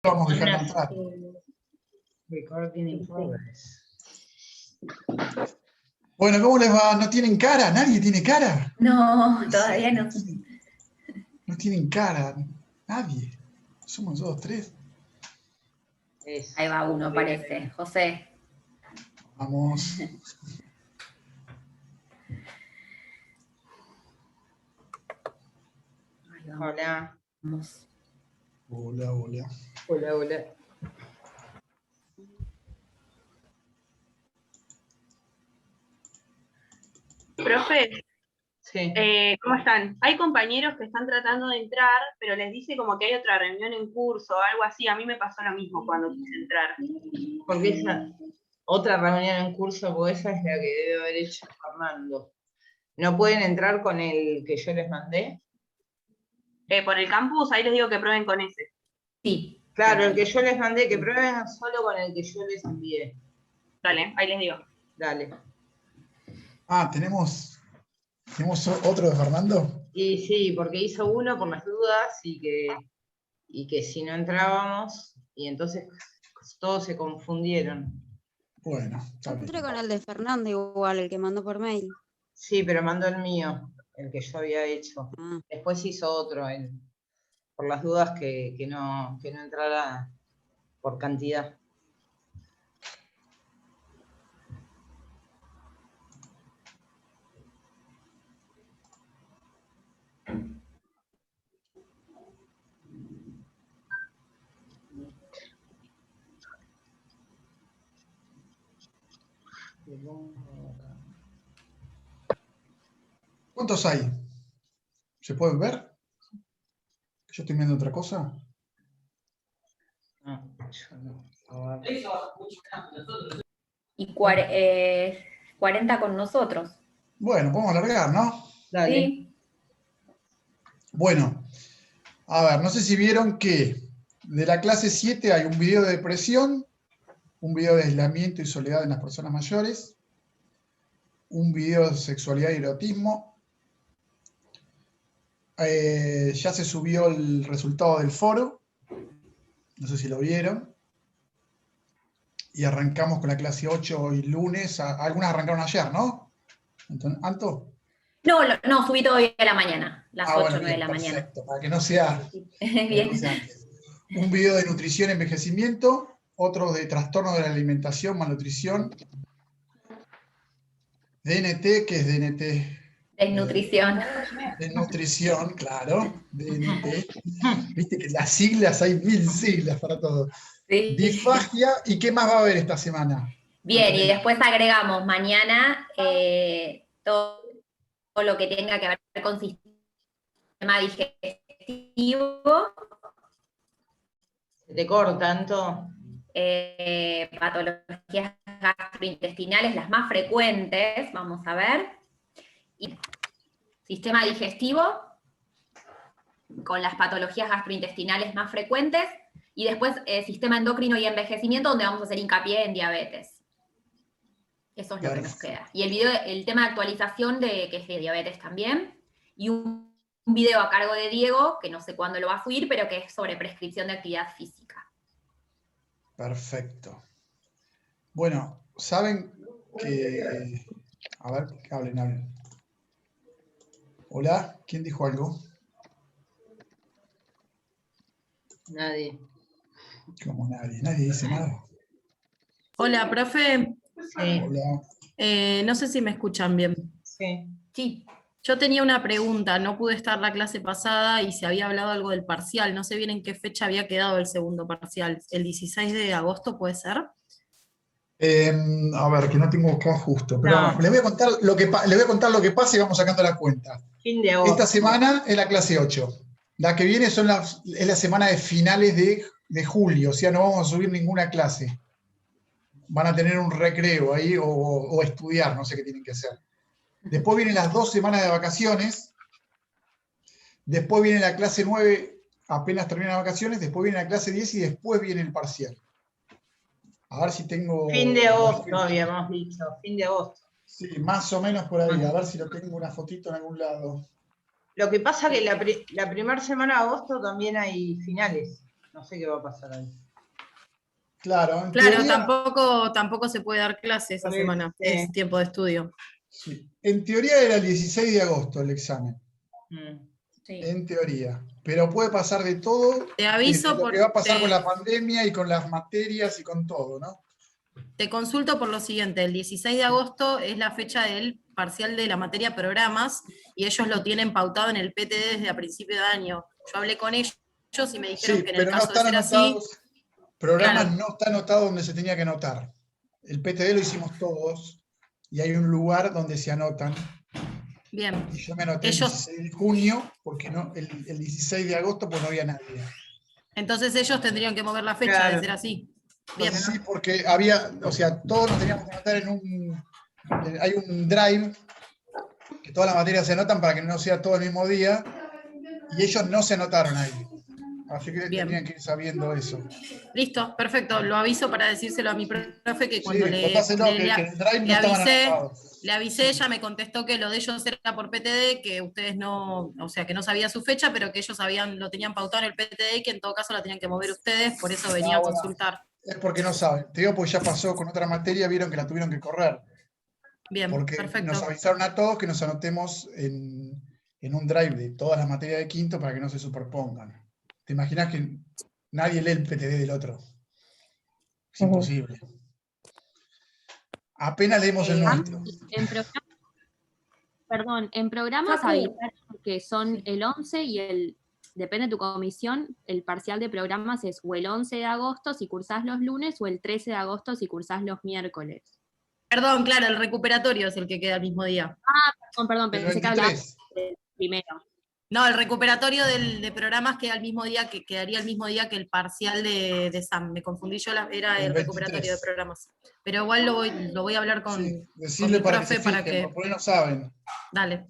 Vamos a dejar entrar. Recording in progress. Bueno, ¿cómo les va? ¿No tienen cara? ¿Nadie tiene cara? No, todavía no. No tienen cara. Nadie. Somos 2, 3. Ahí va uno, parece. José. Vamos. Hola. Vamos. Hola, hola. Hola, hola. Profe, Sí. ¿cómo están? Hay compañeros que están tratando de entrar, pero les dice como que hay otra reunión en curso o algo así. A mí me pasó lo mismo cuando quise entrar. Porque esa otra reunión en curso, porque esa es la que debe haber hecho Fernando. ¿No pueden entrar con el que yo les mandé? Por el campus, ahí les digo que prueben con ese. Sí. Claro, el que yo les mandé, que prueben solo con el que yo les envié. Dale, ahí les digo. Dale. Ah, ¿tenemos otro de Fernando? Y sí, porque hizo uno por las dudas y que si no entrábamos, y entonces todos se confundieron. Bueno, está bien. Entré con el de Fernando igual, el que mandó por mail. Sí, pero mandó el mío, el que yo había hecho. Ah. Después hizo otro, por las dudas que no entrara por cantidad. ¿Cuántos hay? ¿Se pueden ver? ¿Yo estoy viendo otra cosa? No, yo no. A ver. Y 40 con nosotros. Bueno, podemos alargar, ¿no? Dale. Sí. Bueno, a ver, no sé si vieron que de la clase 7 hay un video de depresión, un video de aislamiento y soledad en las personas mayores, un video de sexualidad y erotismo. Ya se subió el resultado del foro, no sé si lo vieron. Y arrancamos con la clase 8 hoy lunes. Algunas arrancaron ayer, ¿no? ¿Anto? No, subí todavía a la mañana. Las 8 o Bueno, 9 de bien, la mañana. perfecto, para que no sea, Bien. antes. Un video de nutrición y envejecimiento, otro de trastorno de la alimentación, malnutrición, DNT, ¿qué es DNT? Desnutrición. Desnutrición, claro, DNT. Viste que las siglas, hay 1000 siglas para todo. Sí. Disfagia, ¿y qué más va a haber esta semana? Bien, y después agregamos mañana todo lo que tenga que ver con sistema digestivo, ¿Se te corta tanto? patologías gastrointestinales, las más frecuentes, vamos a ver, y sistema digestivo, con las patologías gastrointestinales más frecuentes, y después sistema endocrino y envejecimiento, donde vamos a hacer hincapié en diabetes. Eso es lo que nos queda. Y el tema de actualización, que es de diabetes también, y un video a cargo de Diego, que no sé cuándo lo va a subir, pero que es sobre prescripción de actividad física. Perfecto. Bueno, saben que... A ver, hablen. Hola, ¿quién dijo algo? Nadie. Como nadie, nadie dice nada. Hola, profe. Sí. Hola. No sé si me escuchan bien. Sí. Sí. Yo tenía una pregunta, no pude estar la clase pasada y se había hablado algo del parcial. No sé bien en qué fecha había quedado el segundo parcial. ¿El 16 de agosto puede ser? A ver, que no tengo acá justo, pero No. les voy a contar lo que pasa y vamos sacando la cuenta. Fin de agosto. Esta semana es la clase 8. La que viene es la semana de finales de julio, o sea, no vamos a subir ninguna clase. Van a tener un recreo ahí o estudiar, no sé qué tienen que hacer. Después vienen las 2 semanas de vacaciones. Después viene la clase 9, apenas terminan las vacaciones. Después viene la clase 10 y después viene el parcial. A ver si tengo... Fin de agosto, habíamos dicho. Fin de agosto. Sí, más o menos por ahí. A ver si lo tengo una fotito en algún lado. Lo que pasa que la primera semana de agosto también hay finales. No sé qué va a pasar ahí. Claro, en Claro, teoría, tampoco se puede dar clase esa Sí. semana, es tiempo de estudio. sí, en teoría era el 16 de agosto el examen. Sí. En teoría. Pero puede pasar de todo, Te aviso lo que va a pasar con porque la pandemia y con las materias y con todo, ¿no? te consulto por lo siguiente, el 16 de agosto es la fecha del parcial de la materia programas y ellos lo tienen pautado en el PTD desde a principio de año. Yo hablé con ellos y me dijeron Sí, que en el pero no caso de están ser así, anotados, programas claro, no está anotado donde se tenía que anotar. El PTD lo hicimos todos y hay un lugar donde se anotan. bien. Y yo me anoté el Ellos, 16 de junio, porque no, el 16 de agosto pues no había nadie. entonces ellos tendrían que mover la fecha Claro. de ser así. Bien, Sí, porque había, o sea, todos nos teníamos que anotar hay un drive que todas las materias se anotan para que no sea todo el mismo día, y ellos no se anotaron ahí. Así que bien. tendrían que ir sabiendo eso. Listo, perfecto. Lo aviso para decírselo a mi profe que cuando Sí, contáselo que en el drive no estaban anotados. le avisé, ella me contestó que lo de ellos era por PTD, que ustedes no, o sea, que no sabía su fecha, pero que ellos lo tenían pautado en el PTD y que en todo caso la tenían que mover ustedes, por eso venía a Bueno, consultar. es porque no saben. Te digo, pues ya pasó con otra materia, vieron que la tuvieron que correr. Bien, Porque nos perfecto. avisaron a todos que nos anotemos en un drive de todas las materias de quinto para que no se superpongan. ¿Te imaginas que nadie lee el PTD del otro? Es imposible. Apenas leemos el nuestro. En en programas Facu. habilitaron que son el 11 y depende de tu comisión, el parcial de programas es o el 11 de agosto si cursás los lunes o el 13 de agosto si cursás los miércoles. Perdón, claro, el recuperatorio es el que queda el mismo día. Perdón, El pensé que hablabas 23. del primero. No, el recuperatorio de programas queda el mismo día, que quedaría el mismo día que el parcial de SAM. Me confundí yo, era El el recuperatorio de 23. programas. Pero igual lo voy a hablar con Decirle mi para que se profe para fijen, que. por ahí no saben. Dale,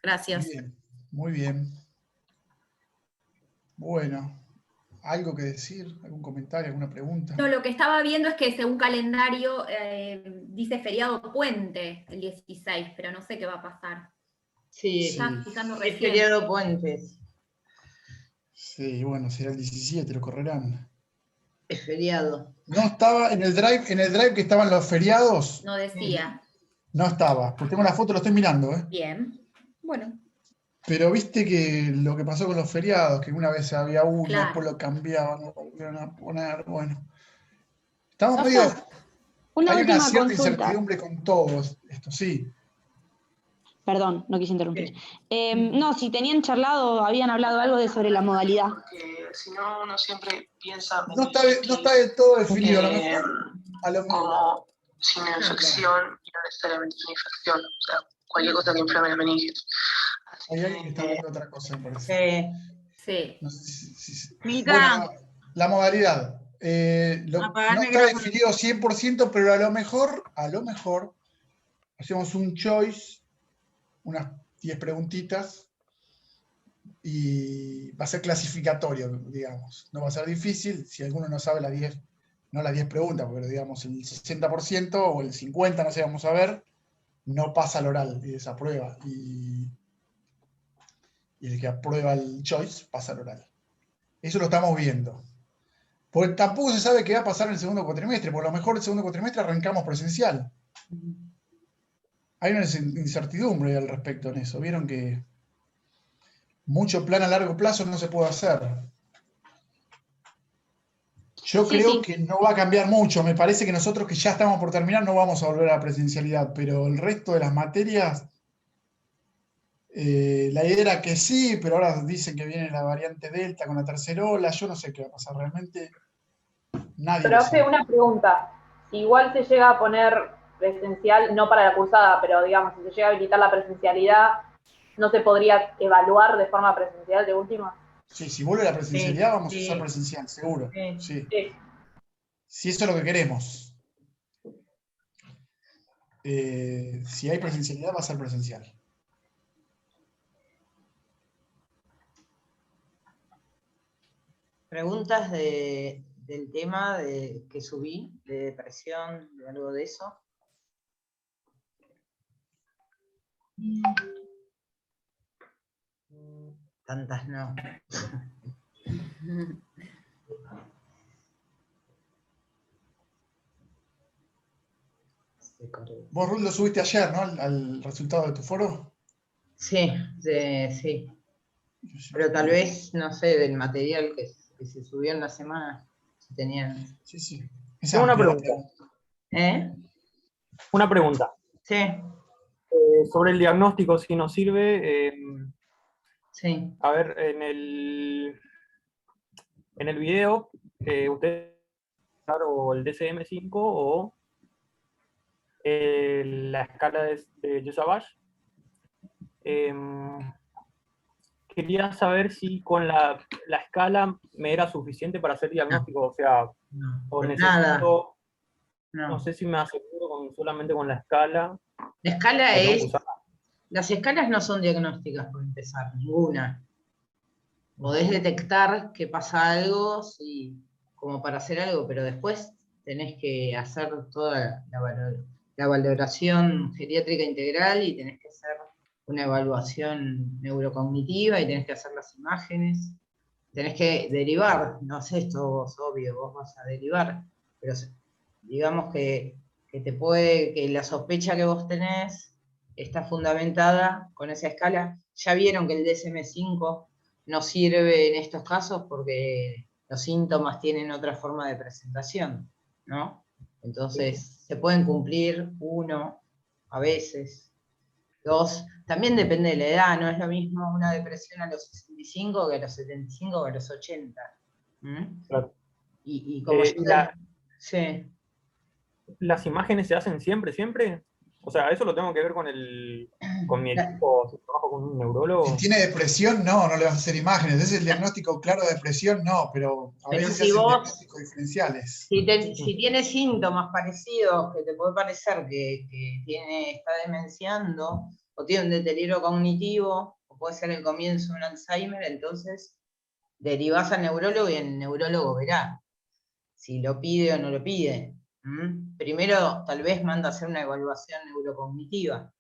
gracias. Bien, muy bien. Bueno, ¿algo que decir? ¿Algún comentario? ¿Alguna pregunta? No, lo que estaba viendo es que según calendario dice feriado puente el 16, pero no sé qué va a pasar. Sí, Estaba fijando es recién. feriado puentes. Sí, bueno, será el 17, lo correrán. Es feriado. No estaba en el drive que estaban los feriados, No decía. no estaba. Pues tengo la foto, lo estoy mirando, ¿eh? Bien. Bueno, Pero viste que lo que pasó con los feriados, que una vez había uno, claro. después lo cambiaban, lo volvieron a poner, bueno. Estamos Profe, medio. una Hay una última cierta consulta. incertidumbre con todos esto, sí. Perdón, no quise interrumpir. Sí. No, si tenían charlado, habían hablado algo sobre la modalidad. Porque si no, uno siempre piensa No está del todo definido, a lo mejor. como sin infección y no necesariamente sin infección. O sea, cualquier cosa que inflame las meninges. Hay alguien que está hablando de otra cosa, me parece. Sí. No sé si- Mica. Bueno, la modalidad. No Apagá el está micrófono. definido 100%, pero a lo mejor, hacemos un choice, unas 10 preguntitas, y va a ser clasificatorio, digamos. No va a ser difícil, si alguno no sabe las 10, no las 10 preguntas, pero digamos el 60% o el 50%, no sé, vamos a ver, no pasa al oral y desaprueba. Y el que aprueba el choice pasa al oral. Eso lo estamos viendo. Porque tampoco se sabe qué va a pasar en el segundo cuatrimestre. Por lo mejor el segundo cuatrimestre arrancamos presencial. Hay una incertidumbre al respecto en eso. Vieron que mucho plan a largo plazo no se puede hacer. Yo Sí, creo sí. que no va a cambiar mucho. Me parece que nosotros que ya estamos por terminar no vamos a volver a la presencialidad, pero el resto de las materias, la idea era que sí, pero ahora dicen que viene la variante Delta con la tercera ola. Yo no sé qué va a pasar realmente. Nadie lo Profe, sabe. una pregunta. Si igual se llega a poner presencial, no para la cursada, pero digamos, si se llega a habilitar la presencialidad, ¿no se podría evaluar de forma presencial de última? Sí, si vuelve la presencialidad, vamos a Sí. usar presencial, seguro. Sí. Sí. Si eso es lo que queremos. Si hay presencialidad, va a ser presencial. Preguntas del tema que subí, de depresión, de algo de eso. Tantas no. Vos, Ruth, lo subiste ayer, ¿no? Al resultado de tu foro. Sí, sí. Pero tal vez, no sé, del material que se subió en la semana, si tenían. Sí. Tengo una pregunta. Una pregunta. Sí. Sobre el diagnóstico, si nos sirve. Sí. A ver, en el video, ustedes o el DSM-5 o la escala de Jesabach. Quería saber si con la escala me era suficiente para hacer diagnóstico, o sea, o necesito, no sé si me aseguro solamente con la escala. La escala es, las escalas no son diagnósticas por empezar, ninguna. Podés detectar que pasa algo, sí, como para hacer algo, pero después tenés que hacer toda la valoración geriátrica integral y tenés que hacer una evaluación neurocognitiva y tenés que hacer las imágenes, tenés que derivar, no sé, esto es obvio, vos vas a derivar, pero digamos que la sospecha que vos tenés está fundamentada con esa escala. Ya vieron que el DSM-5 no sirve en estos casos porque los síntomas tienen otra forma de presentación, ¿no? Entonces, se pueden cumplir 1, a veces, 2, también depende de la edad, no es lo mismo una depresión a los 65 que a los 75 que a los 80. Claro. Y como sí. ¿Las imágenes se hacen siempre? O sea, ¿eso lo tengo que ver con mi equipo, si trabajo con un neurólogo? Si tiene depresión, no le vas a hacer imágenes. Ese es el diagnóstico claro de depresión, no, pero a veces se hacen diagnósticos diferenciales. Si tiene síntomas parecidos, que te puede parecer que está demenciando, o tiene un deterioro cognitivo, o puede ser el comienzo de un Alzheimer, entonces derivás al neurólogo y el neurólogo verá si lo pide o no lo pide. Primero, tal vez manda a hacer una evaluación neurocognitiva,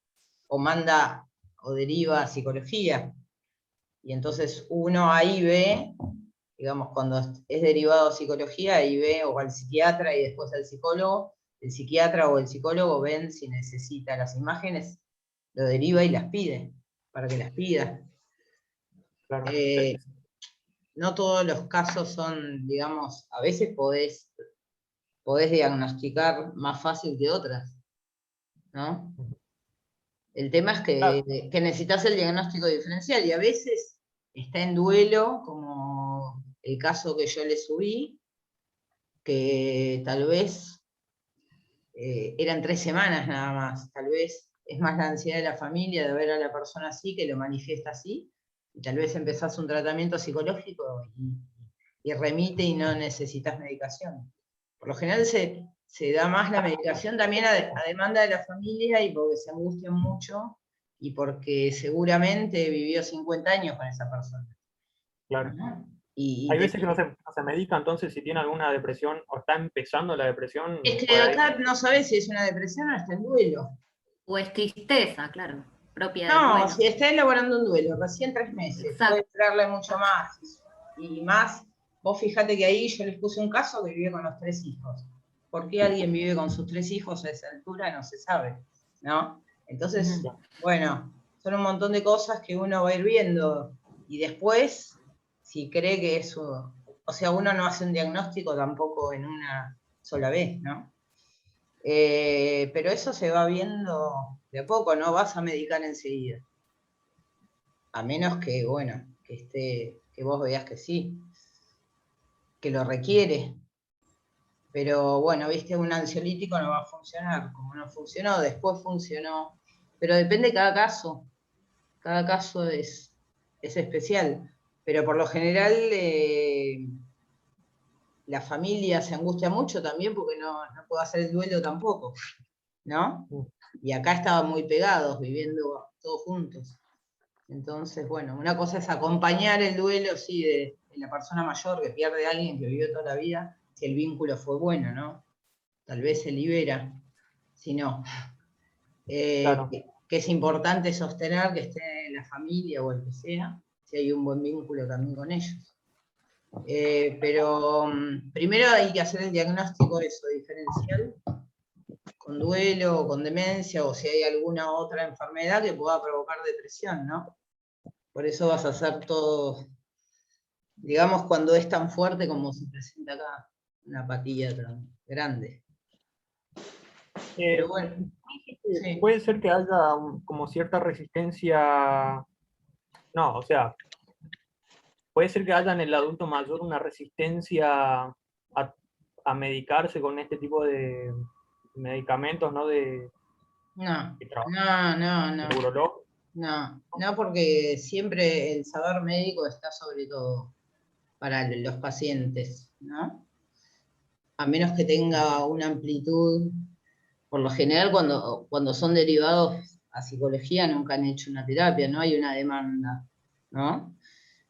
o deriva a psicología. Y entonces uno ahí ve, digamos, cuando es derivado a psicología, ahí ve o al psiquiatra y después al psicólogo. El psiquiatra o el psicólogo ven si necesita las imágenes, lo deriva y las pide, para que las pida. Claro. No todos los casos son, digamos, a veces podés diagnosticar más fácil que otras, ¿no? El tema es que necesitas el diagnóstico diferencial y a veces está en duelo, como el caso que yo le subí, que tal vez eran 3 semanas nada más, tal vez es más la ansiedad de la familia de ver a la persona así, que lo manifiesta así, y tal vez empezás un tratamiento psicológico y remite y no necesitas medicación. Por lo general se da más la medicación también a demanda de la familia y porque se angustian mucho y porque seguramente vivió 50 años con esa persona. Claro. ¿No? Hay veces que no se medica, entonces si tiene alguna depresión o está empezando la depresión. Es que acá no sabes si es una depresión o está en duelo. O es tristeza, claro, propia del No, duelo. si está elaborando un duelo, recién 3 meses, Exacto. puede esperarle mucho más. Y más, vos fijate que ahí yo les puse un caso que vive con los 3 hijos. ¿Por qué alguien vive con sus 3 hijos a esa altura? No se sabe, ¿no? Entonces, bueno, son un montón de cosas que uno va a ir viendo. Y después, si cree que es... O sea, uno no hace un diagnóstico tampoco en una sola vez, ¿no? Pero eso se va viendo de a poco, no vas a medicar enseguida. A menos que, bueno, que vos veas que sí, que lo requiere. Pero bueno, viste, un ansiolítico no va a funcionar. Como no funcionó, después funcionó. Pero depende de cada caso. Cada caso es especial. Pero por lo general la familia se angustia mucho también porque no puede hacer el duelo tampoco, ¿no? Y acá estaban muy pegados, viviendo todos juntos. Entonces, bueno, una cosa es acompañar el duelo, sí, de la persona mayor que pierde a alguien que vivió toda la vida, si el vínculo fue bueno, ¿no? Tal vez se libera, si no. Claro. Que es importante sostener que esté en la familia o el que sea, si hay un buen vínculo también con ellos. Pero primero hay que hacer el diagnóstico de eso diferencial con duelo, o con demencia, o si hay alguna otra enfermedad que pueda provocar depresión, ¿no? Por eso vas a hacer todo, digamos, cuando es tan fuerte como se presenta acá, una patilla tan grande. Pero bueno, sí. Puede ser que haya como cierta resistencia, no, o sea, puede ser que haya en el adulto mayor una resistencia a medicarse con este tipo de medicamentos, ¿no? No, porque siempre el saber médico está sobre todo para los pacientes, ¿no? A menos que tenga una amplitud. Por lo general, cuando son derivados a psicología nunca han hecho una terapia, no hay una demanda, ¿no?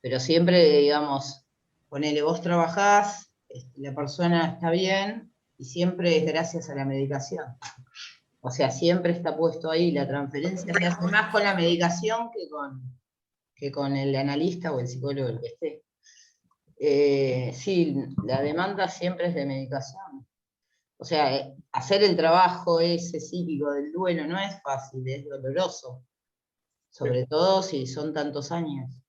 Pero siempre, digamos, ponele, vos trabajás, la persona está bien, y siempre es gracias a la medicación. O sea, siempre está puesto ahí, la transferencia se hace más con la medicación que con el analista o el psicólogo, el que esté. Sí, la demanda siempre es de medicación. O sea, hacer el trabajo ese psíquico del duelo no es fácil, es doloroso. Sobre todo si son tantos años.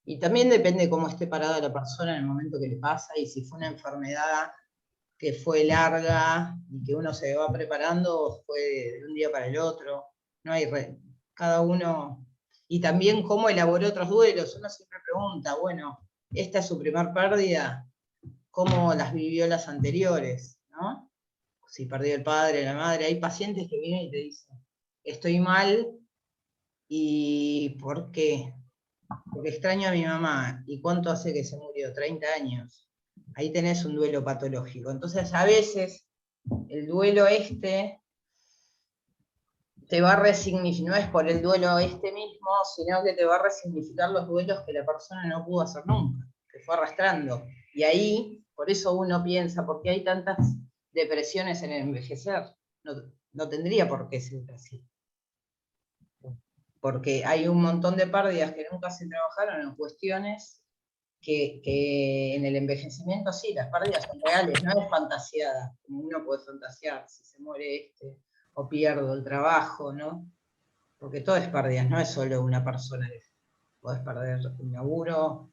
Y también depende cómo esté parada la persona en el momento que le pasa, y si fue una enfermedad que fue larga y que uno se va preparando, o fue de un día para el otro. No hay cada uno. Y también cómo elaboró otros duelos. Uno siempre pregunta, bueno, esta es su primer pérdida, ¿cómo las vivió las anteriores? ¿No? Si perdió el padre, la madre. Hay pacientes que vienen y te dicen, estoy mal, ¿y por qué? Porque extraño a mi mamá. ¿Y cuánto hace que se murió? 30 años. Ahí tenés un duelo patológico. Entonces, a veces, el duelo te va a resignificar, no es por el duelo mismo, sino que te va a resignificar los duelos que la persona no pudo hacer nunca, que fue arrastrando. Y ahí, por eso uno piensa, ¿por qué hay tantas depresiones en el envejecer? No tendría por qué ser así. Porque hay un montón de pérdidas que nunca se trabajaron en cuestiones que en el envejecimiento sí, las pérdidas son reales, no es fantasiada, como uno puede fantasear, si se muere o pierdo el trabajo, ¿no? Porque todo es pérdidas, no es solo una persona. Podés perder un laburo,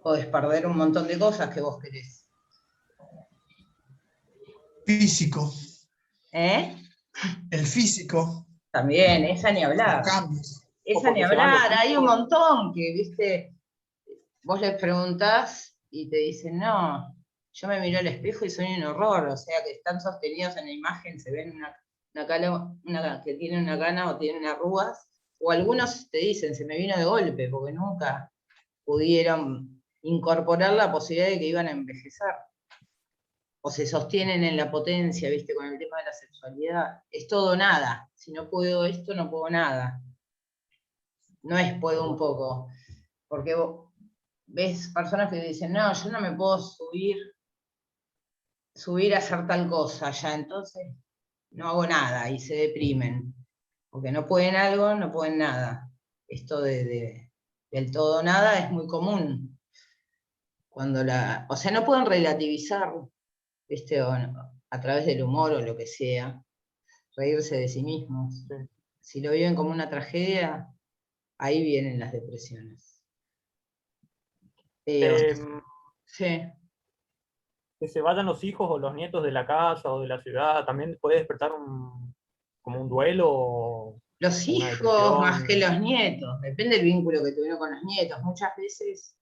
podés perder un montón de cosas que vos querés. Físico. El físico. También, esa ni hablar. Esa ni hablar, hay un montón que, viste, vos les preguntás y te dicen, no, yo me miro al espejo y soy un horror, o sea, que están sostenidos en la imagen, se ven que tiene una cana o tienen arrugas, o algunos te dicen, se me vino de golpe, porque nunca pudieron incorporar la posibilidad de que iban a envejecer. O se sostienen en la potencia, viste, con el tema de la sexualidad. Es todo o nada. Si no puedo esto, no puedo nada. No es puedo un poco. Porque ves personas que dicen, no, yo no me puedo subir a hacer tal cosa ya, entonces no hago nada, y se deprimen. Porque no pueden algo, no pueden nada. Esto del todo o nada es muy común. O sea, no pueden relativizar, ¿viste? A través del humor o lo que sea, reírse de sí mismos. Sí. Si lo viven como una tragedia, ahí vienen las depresiones. Sí. Que se vayan los hijos o los nietos de la casa o de la ciudad, también puede despertar como un duelo. Los hijos más que los nietos, depende del vínculo que tuvieron con los nietos. Muchas veces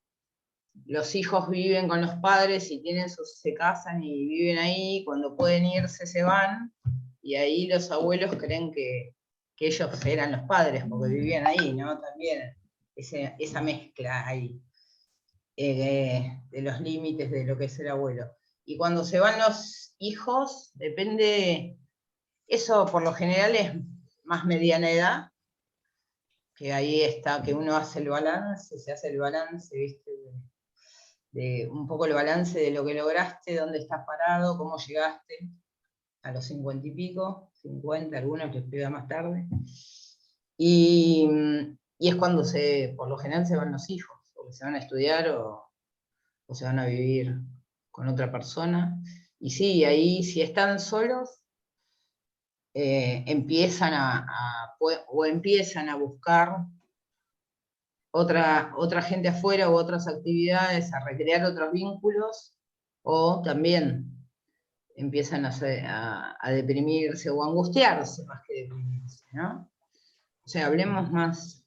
los hijos viven con los padres y se casan y viven ahí, cuando pueden irse se van, y ahí los abuelos creen que ellos eran los padres, porque vivían ahí, ¿no? También esa mezcla ahí, de los límites de lo que es el abuelo. Y cuando se van los hijos, depende, eso por lo general es más mediana edad, que ahí está, que uno hace el balance, se hace el balance, ¿viste? De un poco el balance de lo que lograste, dónde estás parado, cómo llegaste a los 50 y pico, 50, algunos les pega más tarde. Y es cuando por lo general se van los hijos, o se van a estudiar o se van a vivir con otra persona. Y sí, ahí si están solos, empiezan empiezan a buscar otra gente afuera u otras actividades, a recrear otros vínculos, o también empiezan a deprimirse o a angustiarse más que deprimirse, ¿no? O sea, hablemos más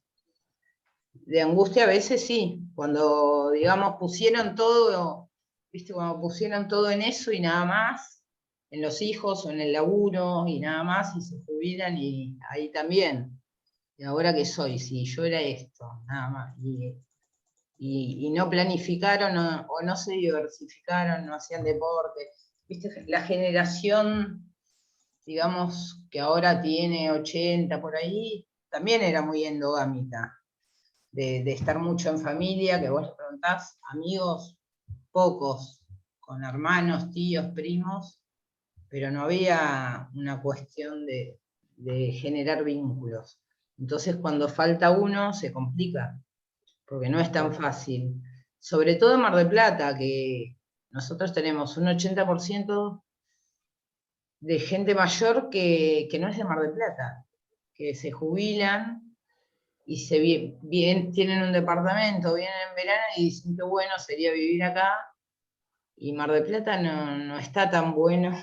de angustia a veces, sí, cuando, digamos, pusieron todo, ¿viste? Cuando pusieron todo en eso y nada más, en los hijos o en el laburo y nada más, y se jubilan, y ahí también. ¿Y ahora qué soy? Si yo era esto, nada más. Y no planificaron o no se diversificaron, no hacían deporte. ¿Viste? La generación, digamos, que ahora tiene 80 por ahí, también era muy endogámica. De estar mucho en familia, que vos le preguntás, amigos, pocos, con hermanos, tíos, primos, pero no había una cuestión de generar vínculos. Entonces cuando falta uno se complica, porque no es tan fácil. Sobre todo en Mar del Plata, que nosotros tenemos un 80% de gente mayor que no es de Mar del Plata, que se jubilan y tienen un departamento, vienen en verano y dicen que bueno sería vivir acá, y Mar del Plata no está tan bueno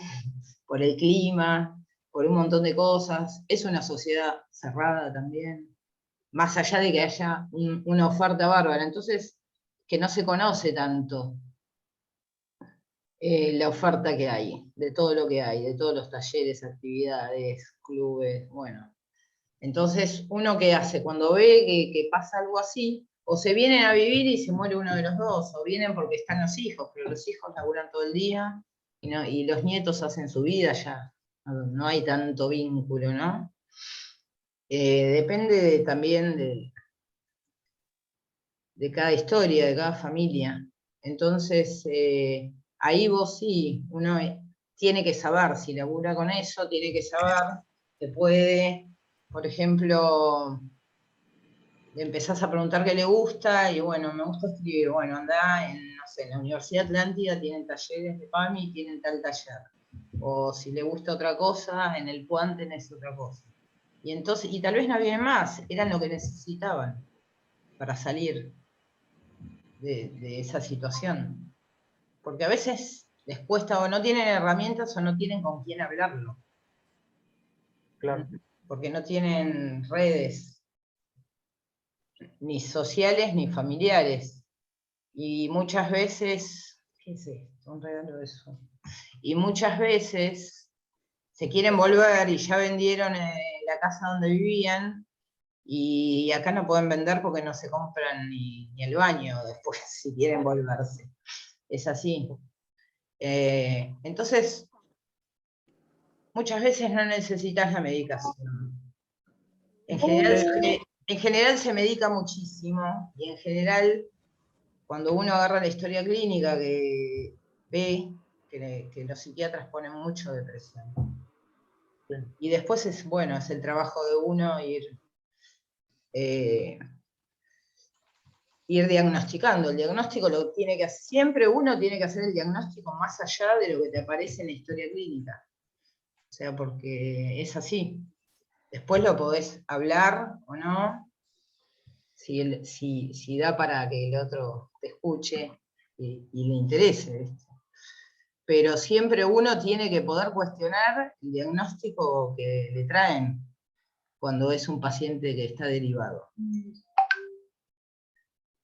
por el clima, por un montón de cosas. Es una sociedad cerrada también, más allá de que haya una oferta bárbara, entonces que no se conoce tanto la oferta que hay, de todo lo que hay, de todos los talleres, actividades, clubes, bueno. Entonces, ¿uno qué hace? Cuando ve que pasa algo así, o se vienen a vivir y se muere uno de los dos, o vienen porque están los hijos, pero los hijos laburan todo el día, y los nietos hacen su vida ya, no hay tanto vínculo, ¿no? Depende también de cada historia, de cada familia. Entonces, ahí vos sí, uno tiene que saber, si labura con eso, tiene que saber que puede, por ejemplo, le empezás a preguntar qué le gusta, y bueno, me gusta escribir, bueno, anda no sé, en la Universidad Atlántida tienen talleres de PAMI y tienen tal taller. O si le gusta otra cosa, en el PUAN tenés otra cosa. Y entonces, y tal vez no vienen más, eran lo que necesitaban para salir de esa situación. Porque a veces les cuesta, o no tienen herramientas o no tienen con quién hablarlo. Claro. Porque no tienen redes, ni sociales ni familiares. Y muchas veces, ¿qué es esto? Un regalo de eso. Y muchas veces se quieren volver y ya vendieron la casa donde vivían, y acá no pueden vender porque no se compran ni el baño después si quieren volverse. Es así. Entonces, muchas veces no necesitas la medicación. En general se medica muchísimo, y en general, cuando uno agarra la historia clínica, que ve que los psiquiatras ponen mucho depresión. Y después es el trabajo de uno ir diagnosticando. El diagnóstico lo tiene que hacer, siempre uno tiene que hacer el diagnóstico más allá de lo que te aparece en la historia clínica. O sea, porque es así. Después lo podés hablar o no, si da para que el otro te escuche y le interese, ¿viste? Pero siempre uno tiene que poder cuestionar el diagnóstico que le traen cuando es un paciente que está derivado.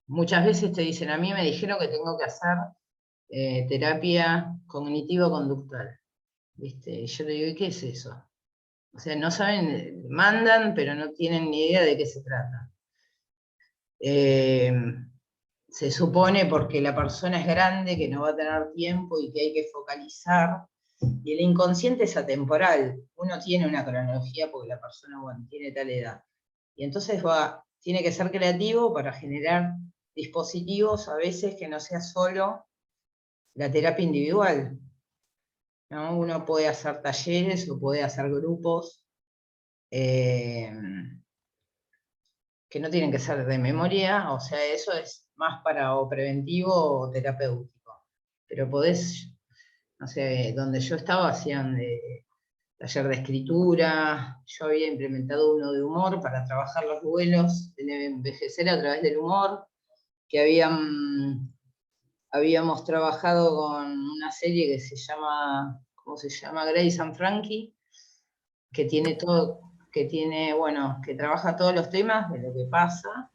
Muchas veces te dicen, a mí me dijeron que tengo que hacer terapia cognitivo-conductual, ¿viste? Y yo le digo, ¿y qué es eso? O sea, no saben, mandan, pero no tienen ni idea de qué se trata. Se supone porque la persona es grande, que no va a tener tiempo y que hay que focalizar. Y el inconsciente es atemporal. Uno tiene una cronología porque la persona tiene tal edad. Y entonces tiene que ser creativo para generar dispositivos, a veces que no sea solo la terapia individual, ¿no? Uno puede hacer talleres o puede hacer grupos que no tienen que ser de memoria, o sea, eso es más para o preventivo o terapéutico. Pero podés, no sé, donde yo estaba hacían taller de escritura. Yo había implementado uno de humor para trabajar los duelos, de envejecer a través del humor, que habíamos trabajado con una serie que se llama, ¿cómo se llama? Grace and Frankie, que tiene todo, que trabaja todos los temas de lo que pasa.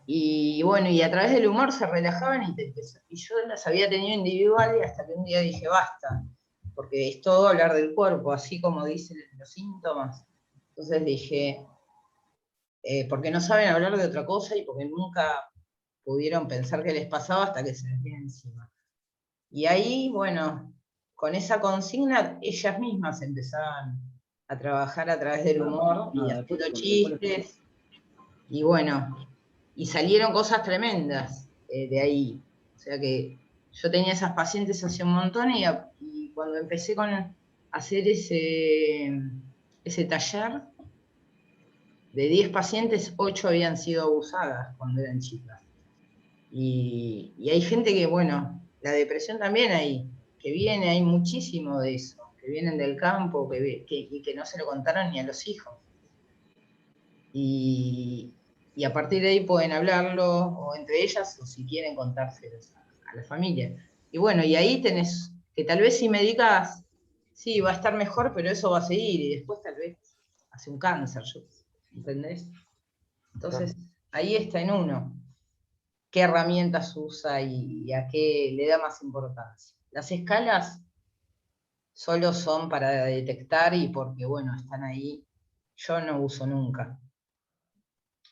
Y bueno, y a través del humor se relajaban y yo las había tenido individual, y hasta que un día dije, basta, porque es todo hablar del cuerpo, así como dicen los síntomas. Entonces dije, porque no saben hablar de otra cosa y porque nunca pudieron pensar qué les pasaba hasta que se les viene encima. Y ahí, bueno, con esa consigna, ellas mismas empezaban a trabajar a través del humor y haciendo chistes, y bueno, y salieron cosas tremendas de ahí. O sea que yo tenía esas pacientes hace un montón, y cuando empecé a hacer ese taller, de 10 pacientes, 8 habían sido abusadas cuando eran chicas. Y hay gente que, bueno, la depresión también hay muchísimo de eso, que vienen del campo, y que no se lo contaron ni a los hijos. Y a partir de ahí pueden hablarlo, o entre ellas, o si quieren contárselos a la familia. Y bueno, y ahí tenés, que tal vez si medicas, sí, va a estar mejor, pero eso va a seguir, y después tal vez hace un cáncer, ¿entendés? Entonces, ahí está en uno. ¿Qué herramientas usa y a qué le da más importancia? Las escalas solo son para detectar y porque, bueno, están ahí. Yo no uso nunca.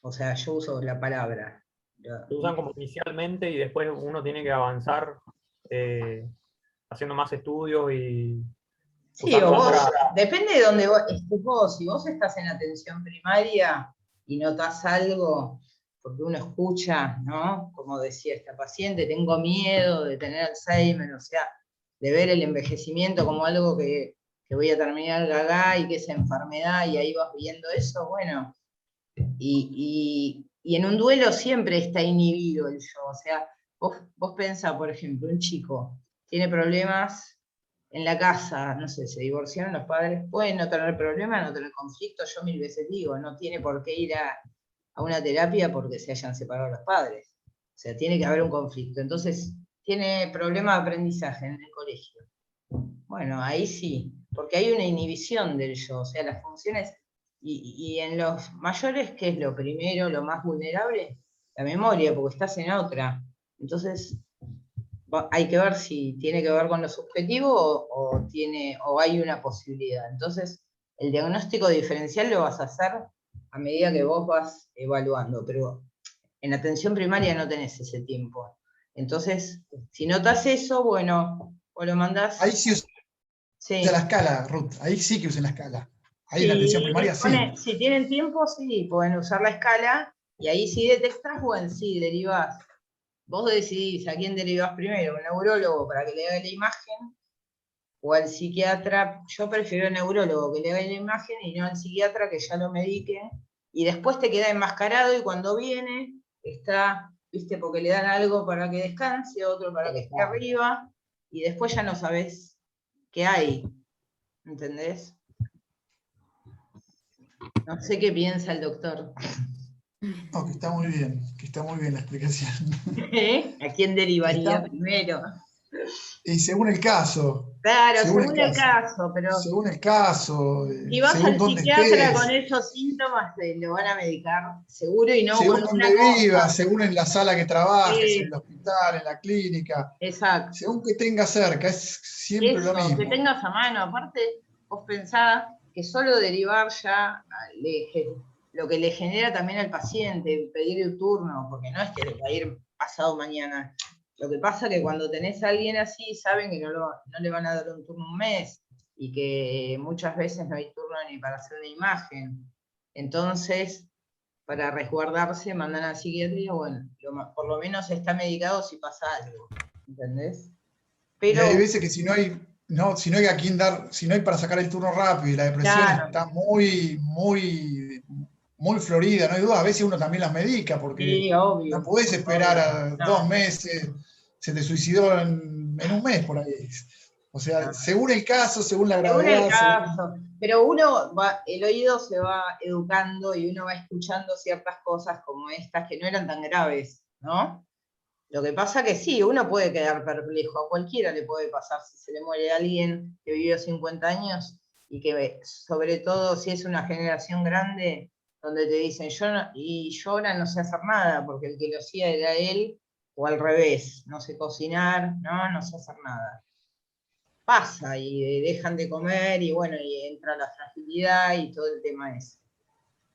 O sea, yo uso la palabra. Se usan como inicialmente y después uno tiene que avanzar haciendo más estudios y... Sí, o vos, depende de dónde estés vos. Si vos estás en atención primaria y notás algo, porque uno escucha, ¿no? Como decía esta paciente, tengo miedo de tener Alzheimer, o sea, de ver el envejecimiento como algo que voy a terminar gaga y que es enfermedad, y ahí vas viendo eso, bueno. Y en un duelo siempre está inhibido el yo, o sea, vos pensá, por ejemplo, un chico tiene problemas en la casa, no sé, se divorciaron los padres, pueden no tener problemas, no tener conflictos, yo 1000 veces digo, no tiene por qué ir a una terapia porque se hayan separado los padres. O sea, tiene que haber un conflicto. Entonces, tiene problemas de aprendizaje en el colegio. Bueno, ahí sí, porque hay una inhibición del yo, o sea, las funciones, y en los mayores, ¿qué es lo primero, lo más vulnerable? La memoria, porque estás en otra. Entonces, hay que ver si tiene que ver con lo subjetivo o hay una posibilidad. Entonces, el diagnóstico diferencial lo vas a hacer a medida que vos vas evaluando, pero en atención primaria no tenés ese tiempo. Entonces, si notas eso, bueno, o lo mandás... Ahí sí usa la escala, Ruth, ahí sí que usen la escala. Ahí sí, en la atención primaria sí. Si tienen tiempo, sí, pueden usar la escala, y ahí sí detectás, bueno, sí, derivás. Vos decidís a quién derivás primero, un neurólogo para que le haga la imagen, o al psiquiatra. Yo prefiero al neurólogo que le haga la imagen y no al psiquiatra que ya lo medique, y después te queda enmascarado, y cuando viene, está, viste, porque le dan algo para que descanse, otro para que esté arriba, y después ya no sabés qué hay, ¿entendés? No sé qué piensa el doctor. No, que está muy bien la explicación. ¿A quién derivaría primero? Y según el caso. Claro, según el caso, pero... Según el caso. Si vas al psiquiatra con esos síntomas, te lo van a medicar seguro, y no según con donde vivas, según en la sala que trabajes, en el hospital, en la clínica. Exacto. Según que tengas cerca, es siempre lo mismo. Que tengas a mano. Aparte, vos pensás que solo derivar ya lo que le genera también al paciente, pedir el turno, porque no es que le va a ir pasado mañana. Lo que pasa es que cuando tenés a alguien así, saben que no le van a dar un turno un mes, y que muchas veces no hay turno ni para hacer una imagen. Entonces, para resguardarse, mandan a psiquiatría, bueno, por lo menos está medicado si pasa algo, ¿entendés? Pero, y hay veces que si no hay a quién dar, si no hay para sacar el turno rápido, y la depresión está muy, muy, muy florida, no hay duda, a veces uno también las medica, porque sí, obvio, no podés esperar 2 meses, se te suicidó en un mes por ahí. O sea, según el caso, según la Según gravedad. el caso. Pero uno el oído se va educando y uno va escuchando ciertas cosas como estas que no eran tan graves, ¿no? Lo que pasa que sí, uno puede quedar perplejo, a cualquiera le puede pasar si se le muere alguien que vivió 50 años y que sobre todo si es una generación grande donde te dicen yo ahora no sé hacer nada porque el que lo hacía era él, o al revés, no sé cocinar, no sé hacer nada. Pasa y dejan de comer y bueno, y entra la fragilidad y todo el tema ese.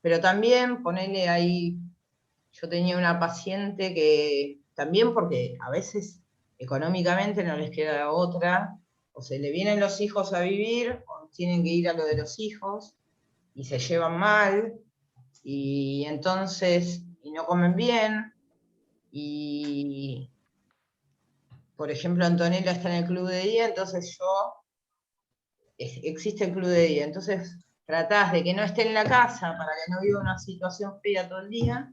Pero también ponele ahí, yo tenía una paciente que también porque a veces económicamente no les queda otra, o se le vienen los hijos a vivir, o tienen que ir a lo de los hijos, y se llevan mal, y entonces, y no comen bien, y por ejemplo Antonella está en el club de día, entonces existe el club de día, entonces tratás de que no esté en la casa para que no viva una situación fea todo el día,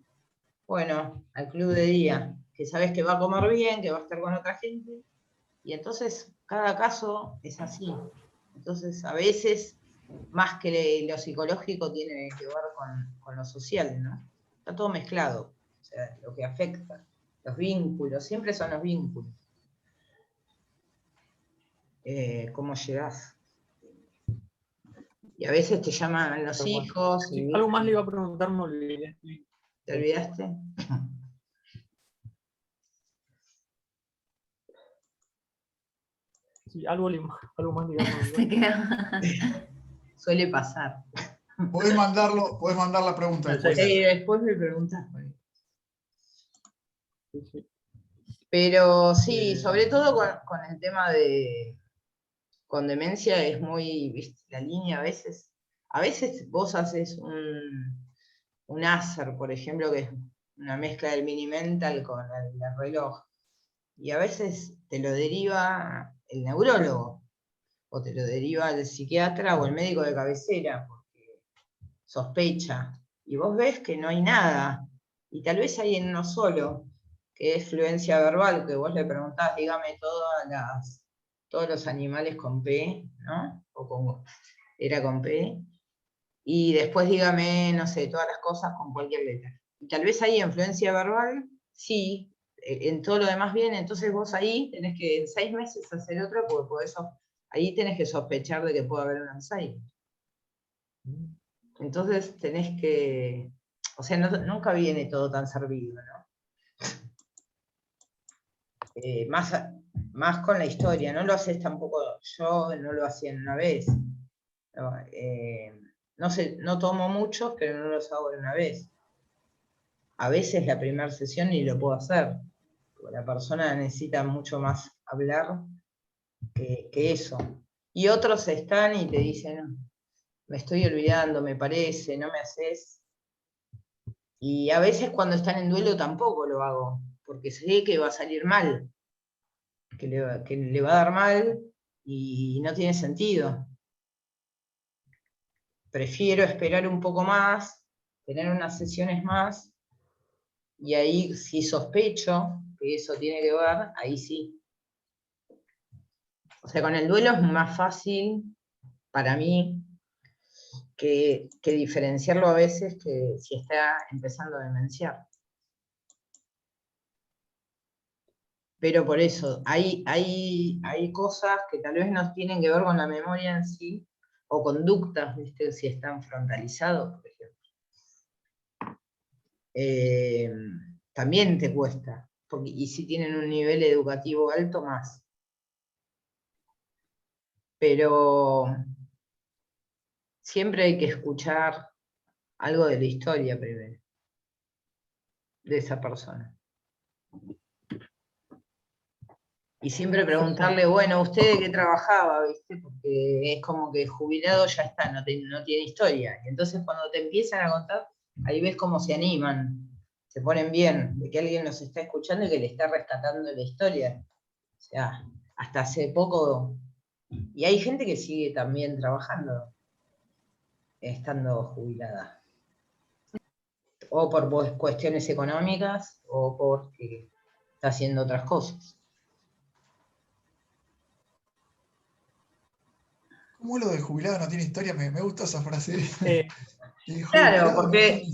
bueno, al club de día, que sabes que va a comer bien, que va a estar con otra gente, y entonces cada caso es así. Entonces a veces, más que lo psicológico, tiene que ver con lo social, ¿no? Está todo mezclado, o sea, lo que afecta, los vínculos, siempre son los vínculos. ¿Cómo llegás? Y a veces te llaman los hijos. Sí, algo más le iba a preguntar, me olvidé. ¿Te olvidaste? Sí, algo más le iba a Se preguntar. Suele pasar. Podés mandar la pregunta después. Sí, después me preguntas. Pero sí, sobre todo con el tema con demencia es muy, ¿viste? La línea a veces vos haces un ASER, por ejemplo, que es una mezcla del mini mental con el reloj, y a veces te lo deriva el neurólogo, o te lo deriva el psiquiatra o el médico de cabecera, porque sospecha, y vos ves que no hay nada, y tal vez hay en uno solo, que es fluencia verbal, que vos le preguntás, dígame todos los animales con P, ¿no? Era con P, y después dígame, no sé, todas las cosas con cualquier letra. Y tal vez hay influencia verbal, sí, en todo lo demás bien, entonces vos ahí tenés que en 6 meses hacer otro, porque por eso ahí tenés que sospechar de que puede haber un Alzheimer. Entonces tenés que, o sea, nunca viene todo tan servido, ¿no? Más con la historia, no lo haces tampoco, yo no lo hacía en una vez. No tomo mucho, pero no los hago en una vez. A veces la primera sesión ni lo puedo hacer, porque la persona necesita mucho más hablar que eso. Y otros están y te dicen, me estoy olvidando, me parece, no me haces. Y a veces cuando están en duelo tampoco lo hago, porque sé que va a salir mal, que le va a dar mal y no tiene sentido. Prefiero esperar un poco más, tener unas sesiones más, y ahí si sospecho que eso tiene que ver, ahí sí. O sea, con el duelo es más fácil para mí que diferenciarlo a veces que si está empezando a demenciar. Pero por eso, hay cosas que tal vez no tienen que ver con la memoria en sí, o conductas, ¿viste? Si están frontalizados, por ejemplo. También te cuesta, y si tienen un nivel educativo alto, más. Pero siempre hay que escuchar algo de la historia primero, de esa persona. Y siempre preguntarle, bueno, ¿usted de qué trabajaba? ¿Viste? Porque es como que jubilado ya está, no tiene historia. Y entonces cuando te empiezan a contar, ahí ves cómo se animan, se ponen bien, de que alguien los está escuchando y que le está rescatando la historia. O sea, hasta hace poco. Y hay gente que sigue también trabajando, estando jubilada. O por cuestiones económicas, o porque está haciendo otras cosas. ¿Cómo lo de jubilado no tiene historia? Me gustó esa frase. Claro, porque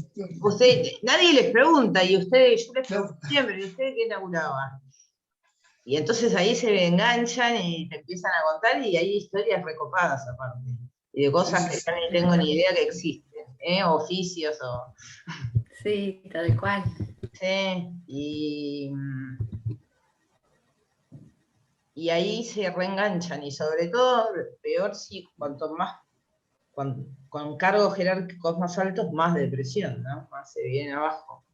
nadie les pregunta, y yo les pregunto siempre, ¿y usted qué laburaba? Y entonces ahí se enganchan y te empiezan a contar, y hay historias recopadas aparte. Y de cosas que ya ni tengo ni idea que existen, oficios o... Sí, tal cual. Sí, y ahí se reenganchan, y sobre todo, peor si cuanto más, con cargos jerárquicos más altos, más depresión, ¿no? Más se viene abajo.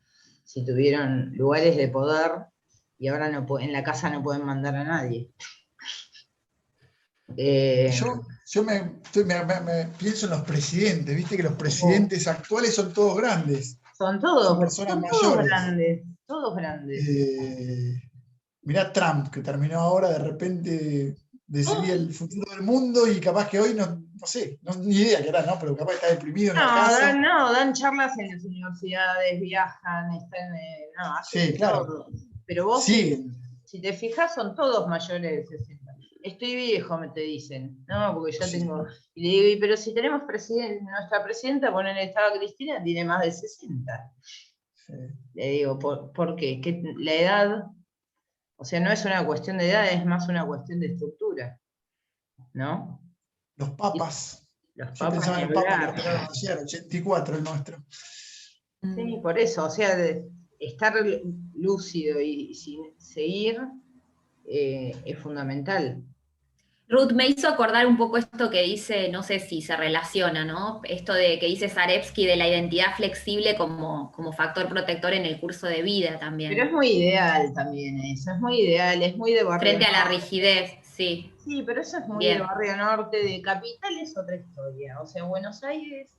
Si tuvieron lugares de poder y ahora en la casa no pueden mandar a nadie. Yo me pienso en los presidentes, viste que los presidentes actuales son todos grandes. Son todos personas mayores. Todos grandes. Mirá Trump, que terminó ahora, de repente decidía el futuro del mundo y capaz que hoy no sé, ni idea qué hará, ¿no? Pero capaz está deprimido en la casa. Dan charlas en las universidades, viajan, están hacen todo. Pero vos, si te fijas, son todos mayores de 60. Estoy viejo, me te dicen. No, porque ya tengo... Y le digo, pero si tenemos nuestra presidenta, estaba Cristina, tiene más de 60. Le digo, ¿por qué? La edad... O sea, no es una cuestión de edad, es más una cuestión de estructura, ¿no? Los papas. Yo pensaba en los papas que operaron ayer, 84 el nuestro. Sí, por eso, o sea, estar lúcido y seguir es fundamental. Ruth, me hizo acordar un poco esto que dice, no sé si se relaciona, ¿no? Esto de que dice Zarevsky de la identidad flexible como factor protector en el curso de vida también. Pero es muy ideal también eso, es muy ideal, es muy de barrio frente norte. A la rigidez, sí. Sí, pero eso es muy de barrio norte, de capital es otra historia. O sea, Buenos Aires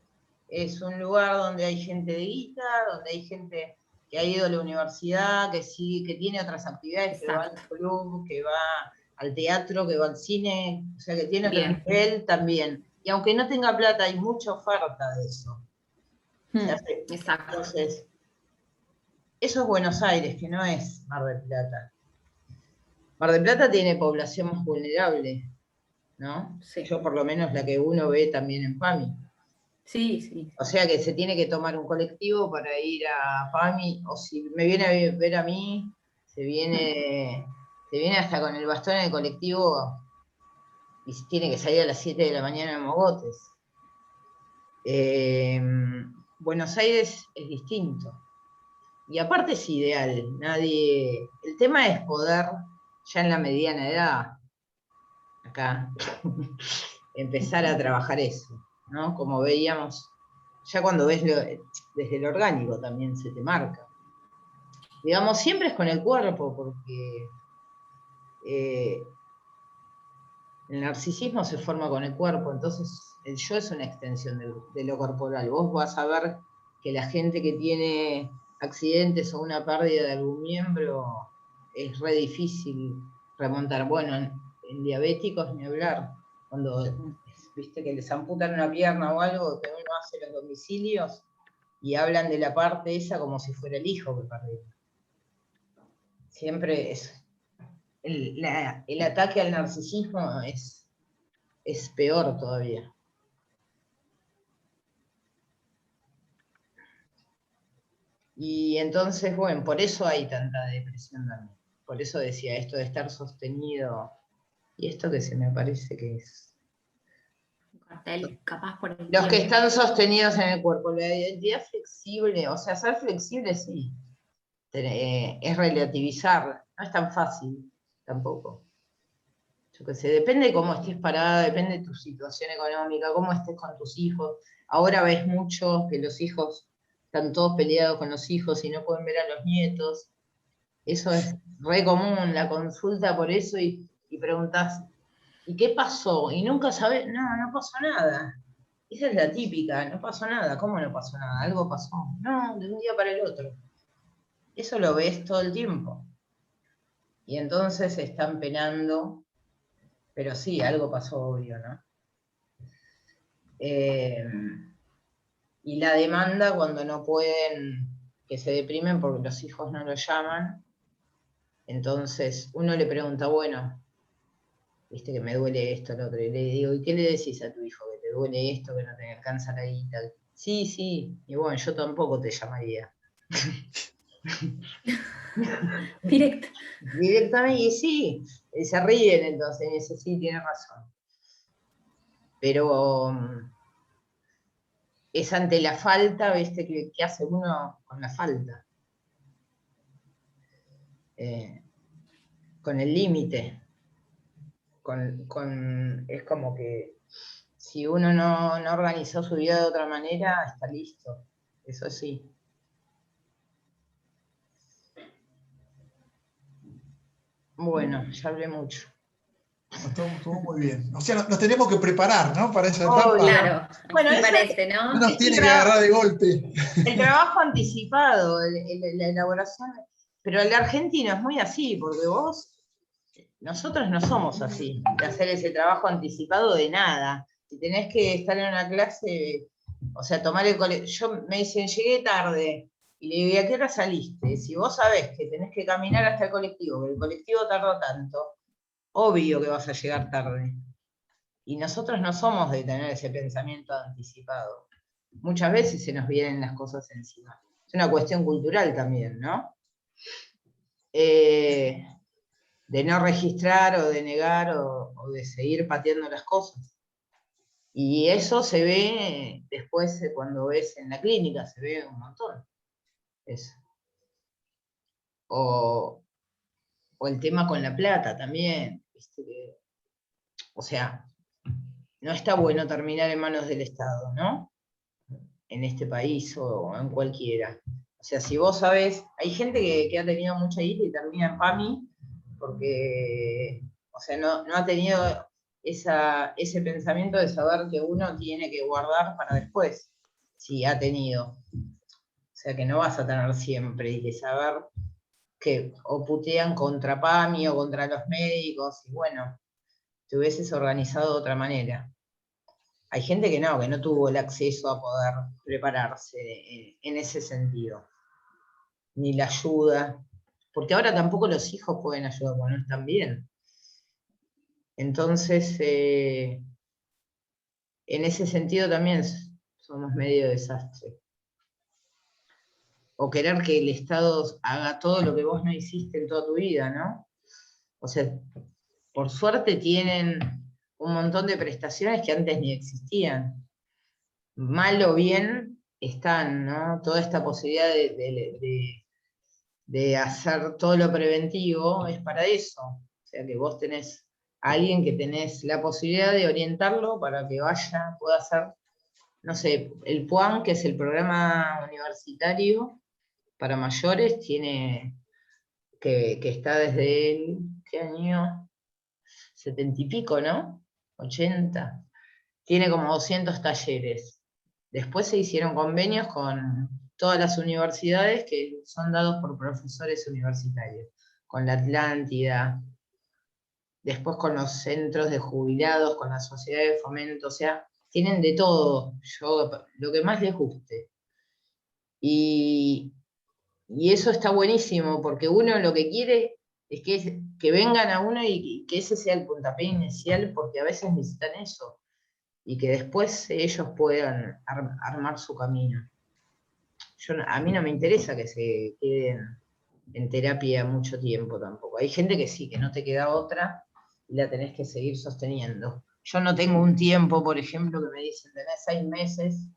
es un lugar donde hay gente de guita, donde hay gente que ha ido a la universidad, que tiene otras actividades, que va al club, que va al teatro, que va al cine, o sea, que tiene otro nivel también. Y aunque no tenga plata, hay mucha oferta de eso. Exacto. Entonces, eso es Buenos Aires, que no es Mar del Plata. Mar del Plata tiene población más vulnerable, ¿no? Sí. Yo por lo menos la que uno ve también en PAMI. Sí, sí. O sea que se tiene que tomar un colectivo para ir a PAMI, o si me viene a ver a mí, se viene hasta con el bastón en el colectivo y tiene que salir a las 7 de la mañana en Mogotes. Buenos Aires es distinto. Y aparte es ideal, el tema es poder, ya en la mediana edad, acá, empezar a trabajar eso, ¿no? Como veíamos, ya cuando ves desde el orgánico también se te marca. Digamos, siempre es con el cuerpo, porque el narcisismo se forma con el cuerpo, entonces el yo es una extensión de lo corporal. Vos vas a ver que la gente que tiene accidentes o una pérdida de algún miembro es re difícil remontar. Bueno, en diabéticos ni hablar. Cuando viste que les amputan una pierna o algo, que uno hace los domicilios y hablan de la parte esa como si fuera el hijo que perdió. Siempre es... El ataque al narcisismo es peor todavía. Y entonces, bueno, por eso hay tanta depresión también. Por eso decía esto de estar sostenido. Y esto que se me parece que es... Un cartel, capaz por el Los que tiempo. están sostenidos en el cuerpo. La identidad flexible, o sea, ser flexible sí. Es relativizar. No es tan fácil tampoco. Yo qué sé, depende de cómo estés parada, depende de tu situación económica, cómo estés con tus hijos. Ahora ves mucho que los hijos están todos peleados con los hijos y no pueden ver a los nietos. Eso es re común, la consulta por eso y preguntás, ¿y qué pasó? Y nunca sabés, no pasó nada. Esa es la típica, no pasó nada. ¿Cómo no pasó nada? Algo pasó. No, de un día para el otro. Eso lo ves todo el tiempo. Y entonces están penando, pero sí, algo pasó obvio, ¿no? Y la demanda cuando no pueden, que se deprimen porque los hijos no lo llaman, entonces uno le pregunta, bueno, viste que me duele esto, lo otro, y le digo, ¿y qué le decís a tu hijo? Que te duele esto, que no te alcanza la guita. Sí, y bueno, yo tampoco te llamaría. Directamente, y sí, se ríen entonces, y dice, sí, tiene razón. Pero es ante la falta, ¿viste? ¿Qué hace uno con la falta? Con el límite. Es como que si uno no organizó su vida de otra manera, está listo. Eso sí. Bueno, ya hablé mucho. Estuvo muy bien. O sea, nos tenemos que preparar, ¿no? Para esa etapa. Claro, bueno, me parece, ¿no? No nos tiene que agarrar de golpe. El trabajo anticipado, la elaboración, pero el argentino es muy así, porque nosotros no somos así, de hacer ese trabajo anticipado de nada. Si tenés que estar en una clase, o sea, tomar el colectivo, me dicen, llegué tarde, y le digo, ¿y a qué hora saliste? Si vos sabés que tenés que caminar hasta el colectivo, que el colectivo tardó tanto, obvio que vas a llegar tarde. Y nosotros no somos de tener ese pensamiento anticipado. Muchas veces se nos vienen las cosas encima. Es una cuestión cultural también, ¿no? De no registrar o de negar o de seguir pateando las cosas. Y eso se ve después cuando ves en la clínica, se ve un montón. Eso. O el tema con la plata también. ¿Viste? O sea, no está bueno terminar en manos del Estado, ¿no? En este país o en cualquiera. O sea, si vos sabés, hay gente que ha tenido mucha guita y termina en PAMI porque, o sea, no ha tenido ese pensamiento de saber que uno tiene que guardar para después, si ha tenido. O sea, que no vas a tener siempre y que saber que o putean contra PAMI o contra los médicos y bueno, te hubieses organizado de otra manera. Hay gente que no tuvo el acceso a poder prepararse en ese sentido, ni la ayuda, porque ahora tampoco los hijos pueden ayudar, porque no están bien. Entonces, en ese sentido también somos medio desastre. O querer que el Estado haga todo lo que vos no hiciste en toda tu vida, ¿no? O sea, por suerte tienen un montón de prestaciones que antes ni existían. Mal o bien están, ¿no? Toda esta posibilidad de hacer todo lo preventivo es para eso. O sea, que vos tenés a alguien que tenés la posibilidad de orientarlo para que pueda hacer, no sé, el PUAN, que es el programa universitario para mayores, tiene que está desde el, ¿qué año? 70 y pico, ¿no? 80. Tiene como 200 talleres. Después se hicieron convenios con todas las universidades que son dados por profesores universitarios, con la Atlántida, después con los centros de jubilados, con la sociedad de fomento, o sea, tienen de todo, lo que más les guste. Y eso está buenísimo, porque uno lo que quiere es que vengan a uno y que ese sea el puntapié inicial, porque a veces necesitan eso, y que después ellos puedan armar su camino. A mí no me interesa que se queden en terapia mucho tiempo tampoco. Hay gente que sí, que no te queda otra y la tenés que seguir sosteniendo. Yo no tengo un tiempo, por ejemplo, que me dicen, tenés 6 meses.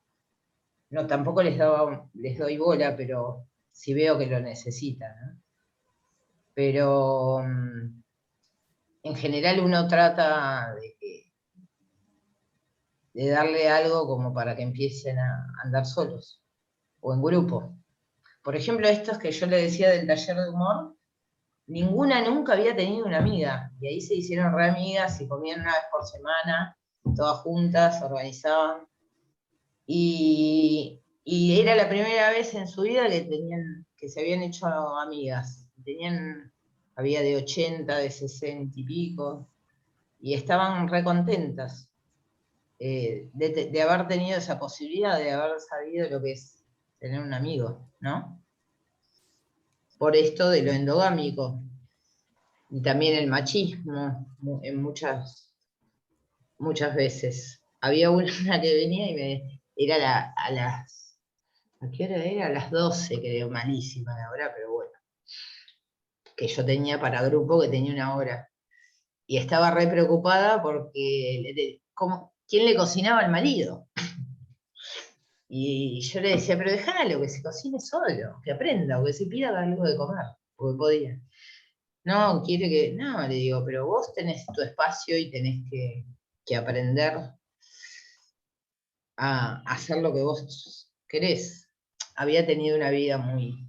No, tampoco les doy bola, pero sí veo que lo necesitan, ¿no? Pero en general uno trata de darle algo como para que empiecen a andar solos o en grupo. Por ejemplo, estos que yo le decía del taller de humor, ninguna nunca había tenido una amiga, y ahí se hicieron re amigas y comían una vez por semana, todas juntas, organizaban, y era la primera vez en su vida que se habían hecho amigas. Había de 80, de 60 y pico, y estaban re contentas de haber tenido esa posibilidad, de haber sabido lo que es tener un amigo, ¿no? Por esto de lo endogámico. Y también el machismo, en muchas veces. Había una que venía y ¿a qué hora era? A las 12, creo, malísima la hora, pero bueno. Que yo tenía para grupo, que tenía una hora. Y estaba re preocupada porque, ¿quién le cocinaba al marido? Y yo le decía, pero déjalo, que se cocine solo, que aprenda, o que se pida algo de comer, porque podía. No, no, le digo, pero vos tenés tu espacio y tenés que aprender a hacer lo que vos querés. Había tenido una vida muy,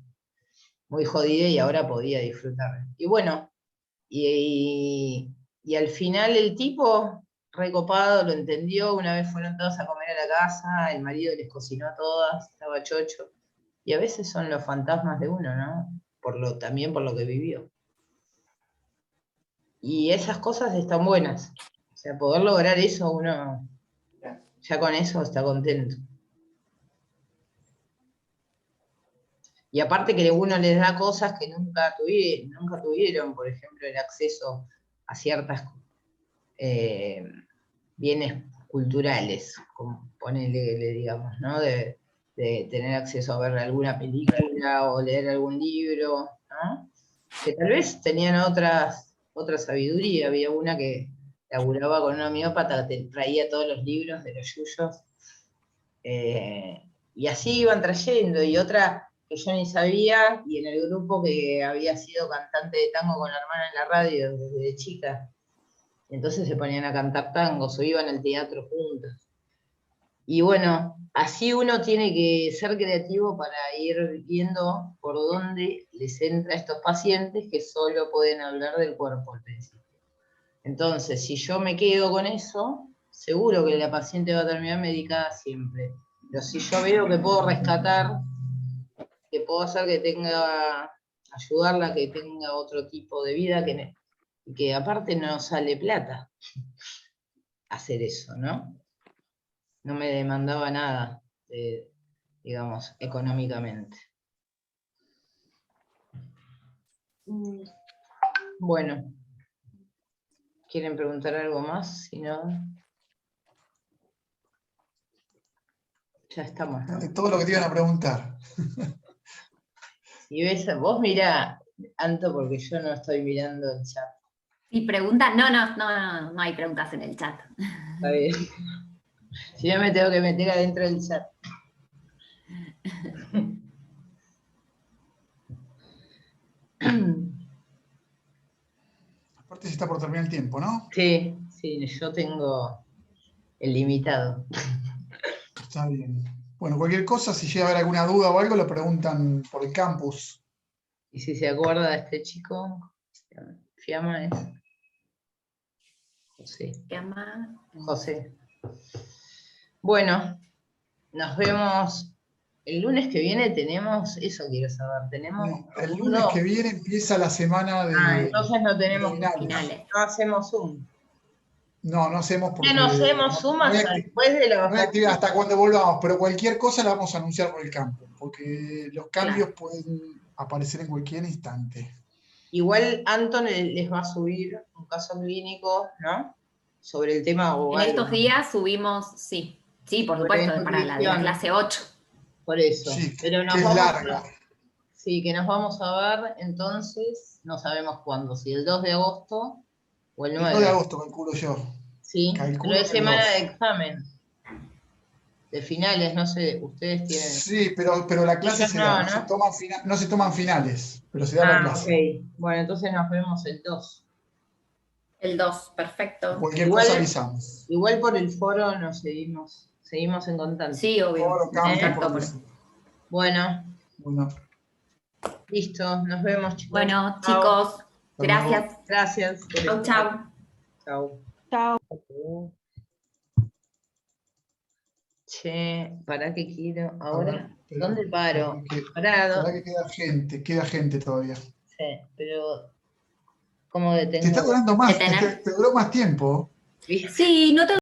muy jodida y ahora podía disfrutar. Y bueno, y al final el tipo, recopado, lo entendió. Una vez fueron todos a comer a la casa, el marido les cocinó a todas, estaba chocho. Y a veces son los fantasmas de uno, ¿no? También por lo que vivió. Y esas cosas están buenas. O sea, poder lograr eso, uno ya con eso está contento. Y aparte que uno les da cosas que nunca tuvieron, por ejemplo, el acceso a ciertas bienes culturales, como ponele, digamos, ¿no? De tener acceso a ver alguna película o leer algún libro, ¿no? Que tal vez tenían otra sabiduría. Había una que laburaba con una homeópata que te traía todos los libros de los yuyos, y así iban trayendo, y otra que yo ni sabía, y en el grupo que había sido cantante de tango con la hermana en la radio desde chica. Entonces se ponían a cantar tangos o iban al teatro juntos. Y bueno, así uno tiene que ser creativo para ir viendo por dónde les entra a estos pacientes que solo pueden hablar del cuerpo al principio. Entonces, si yo me quedo con eso, seguro que la paciente va a terminar medicada siempre. Pero si yo veo que puedo rescatar, que puedo hacer ayudarla a que tenga otro tipo de vida, que aparte no sale plata hacer eso, ¿no? No me demandaba nada, digamos, económicamente. Bueno, ¿quieren preguntar algo más? Si no, ya estamos, ¿no? Todo lo que te iban a preguntar. Y ves, vos mirá, Anto, porque yo no estoy mirando el chat. Y pregunta, no hay preguntas en el chat. Está bien. Si no me tengo que meter adentro del chat. Aparte se está por terminar el tiempo, ¿no? Sí, yo tengo el limitado. Está bien. Bueno, cualquier cosa, si llega a haber alguna duda o algo, lo preguntan por el campus. Y si se acuerda de este chico, Fiamma es. José. Fiamma. José. Bueno, nos vemos. El lunes que viene tenemos, eso quiero saber, tenemos... El lunes que viene empieza la semana de... entonces no tenemos finales. No hacemos Zoom. No hacemos porque... No hacemos Zoom hasta después de la actividad, hasta cuando volvamos, pero cualquier cosa la vamos a anunciar por el campo, porque los cambios pueden aparecer en cualquier instante. Igual Anton les va a subir un caso clínico, ¿no? Sobre el tema en estos días subimos, sí, por supuesto, para la de la clase 8. Por eso. Sí, pero que es larga. Sí, que nos vamos a ver, entonces, no sabemos cuándo, si el 2 de agosto o el 9. El 2 de agosto, calculo yo. Sí, calculo pero es semana de examen. De finales, no sé, ustedes tienen... Sí, pero la clase se da, no se toman finales, pero se da la clase. Ok. Bueno, entonces nos vemos el 2. El 2, perfecto. Cualquier cosa avisamos. Igual por el foro nos seguimos en contacto. Sí, obvio. Foro, campo, Bueno. Listo, nos vemos, chicos. Bueno, chicos, gracias. Gracias. Chau. Che, ¿para qué quiero? Ahora, ¿dónde paro? Para que queda gente todavía. Sí, pero ¿cómo detengo? Te está durando más, te duró más tiempo. Sí, no te